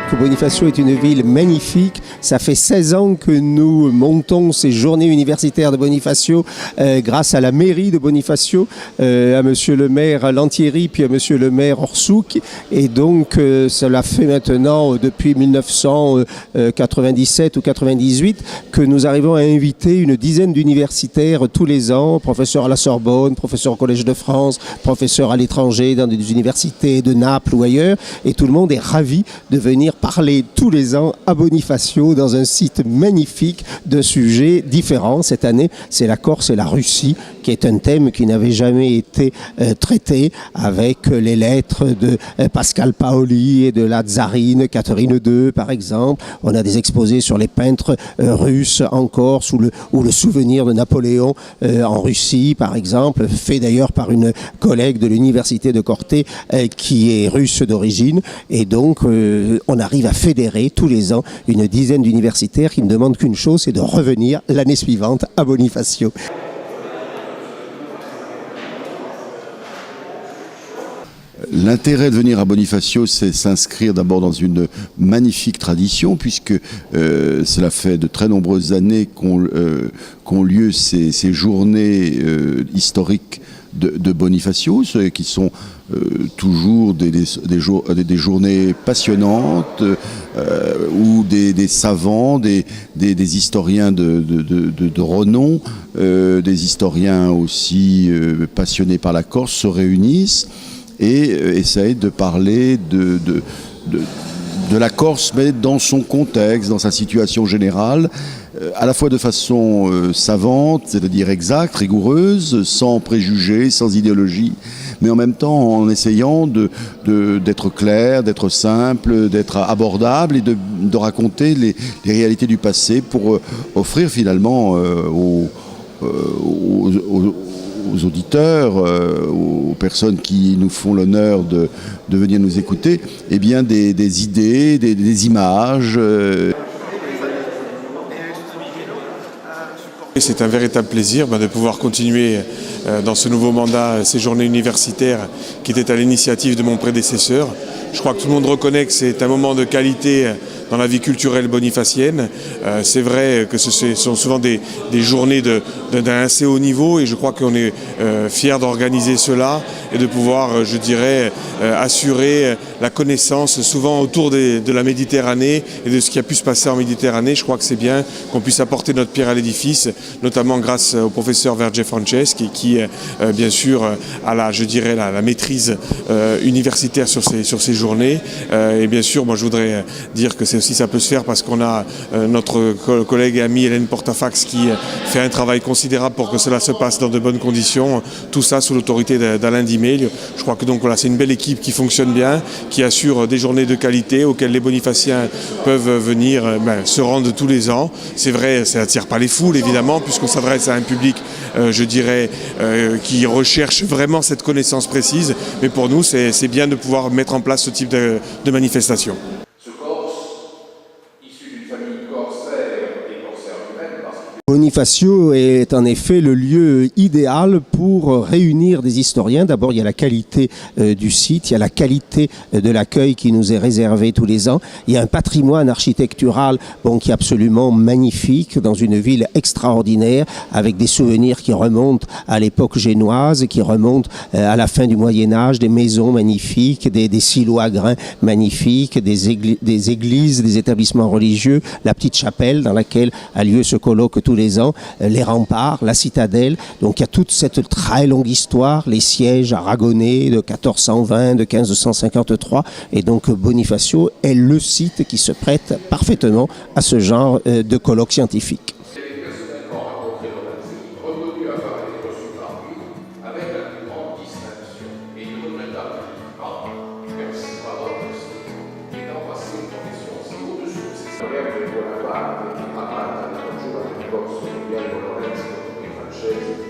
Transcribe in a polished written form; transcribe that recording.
que Bonifacio est une ville magnifique. Ça fait 16 ans que nous montons ces journées universitaires de Bonifacio grâce à la mairie de Bonifacio, à monsieur le maire Lantieri puis à monsieur le maire Orsouk. Et donc cela fait maintenant depuis 1997 ou 98 que nous arrivons à inviter une dizaine d'universitaires tous les ans, professeurs à la Sorbonne, professeurs au Collège de France, professeurs à l'étranger dans des universités de Naples ou ailleurs. Et tout le monde est ravi de venir parler tous les ans à Bonifacio dans un site magnifique de sujets différents. Cette année, c'est la Corse et la Russie, qui est un thème qui n'avait jamais été traité, avec les lettres de Pascal Paoli et de la tsarine Catherine II, par exemple. On a des exposés sur les peintres russes en Corse ou le souvenir de Napoléon en Russie, par exemple, fait d'ailleurs par une collègue de l'université de Corté qui est russe d'origine. Et donc, on arrive à fédérer tous les ans une dizaine d'universitaires qui ne demandent qu'une chose, c'est de revenir l'année suivante à Bonifacio. L'intérêt de venir à Bonifacio, c'est s'inscrire d'abord dans une magnifique tradition, puisque cela fait de très nombreuses années qu'ont lieu ces journées historiques de Bonifacio, qui sont toujours des journées passionnantes où des savants, des historiens de renom, des historiens aussi passionnés par la Corse se réunissent et essayent de parler de la Corse, mais dans son contexte, dans sa situation générale, à la fois de façon savante, c'est-à-dire exacte, rigoureuse, sans préjugés, sans idéologie, mais en même temps en essayant d'être clair, d'être simple, d'être abordable et de raconter les réalités du passé pour offrir finalement aux auditeurs, aux personnes qui nous font l'honneur de venir nous écouter, eh bien des idées, des images. C'est un véritable plaisir de pouvoir continuer dans ce nouveau mandat ces journées universitaires qui étaient à l'initiative de mon prédécesseur. Je crois que tout le monde reconnaît que c'est un moment de qualité dans la vie culturelle bonifacienne. C'est vrai que ce sont souvent des journées d'un assez haut niveau et je crois qu'on est fiers d'organiser cela et de pouvoir, je dirais, assurer la connaissance souvent autour de la Méditerranée et de ce qui a pu se passer en Méditerranée. Je crois que c'est bien qu'on puisse apporter notre pierre à l'édifice, notamment grâce au professeur Verge Franceschi qui bien sûr, a la maîtrise universitaire sur ces journées. Et bien sûr, moi je voudrais dire que aussi ça peut se faire parce qu'on a notre collègue et amie Hélène Portafax qui fait un travail considérable pour que cela se passe dans de bonnes conditions. Tout ça sous l'autorité d'Alain Dimeil. Je crois que donc voilà, c'est une belle équipe qui fonctionne bien, qui assure des journées de qualité auxquelles les Bonifaciens peuvent venir se rendre tous les ans. C'est vrai, ça n'attire pas les foules évidemment, puisqu'on s'adresse à un public, je dirais, qui recherche vraiment cette connaissance précise. Mais pour nous, c'est bien de pouvoir mettre en place ce type de manifestation. Bonifacio est en effet le lieu idéal pour réunir des historiens. D'abord, il y a la qualité du site, il y a la qualité de l'accueil qui nous est réservé tous les ans. Il y a un patrimoine architectural qui est absolument magnifique dans une ville extraordinaire avec des souvenirs qui remontent à l'époque génoise, qui remontent à la fin du Moyen-Âge, des maisons magnifiques, des silos à grains magnifiques, des églises, des établissements religieux, la petite chapelle dans laquelle a lieu ce colloque tous les ans, les remparts, la citadelle. Donc il y a toute cette très longue histoire, les sièges aragonais de 1420, de 1553. Et donc Bonifacio est le site qui se prête parfaitement à ce genre de colloque scientifique. Corso, Lorenzo e Francesco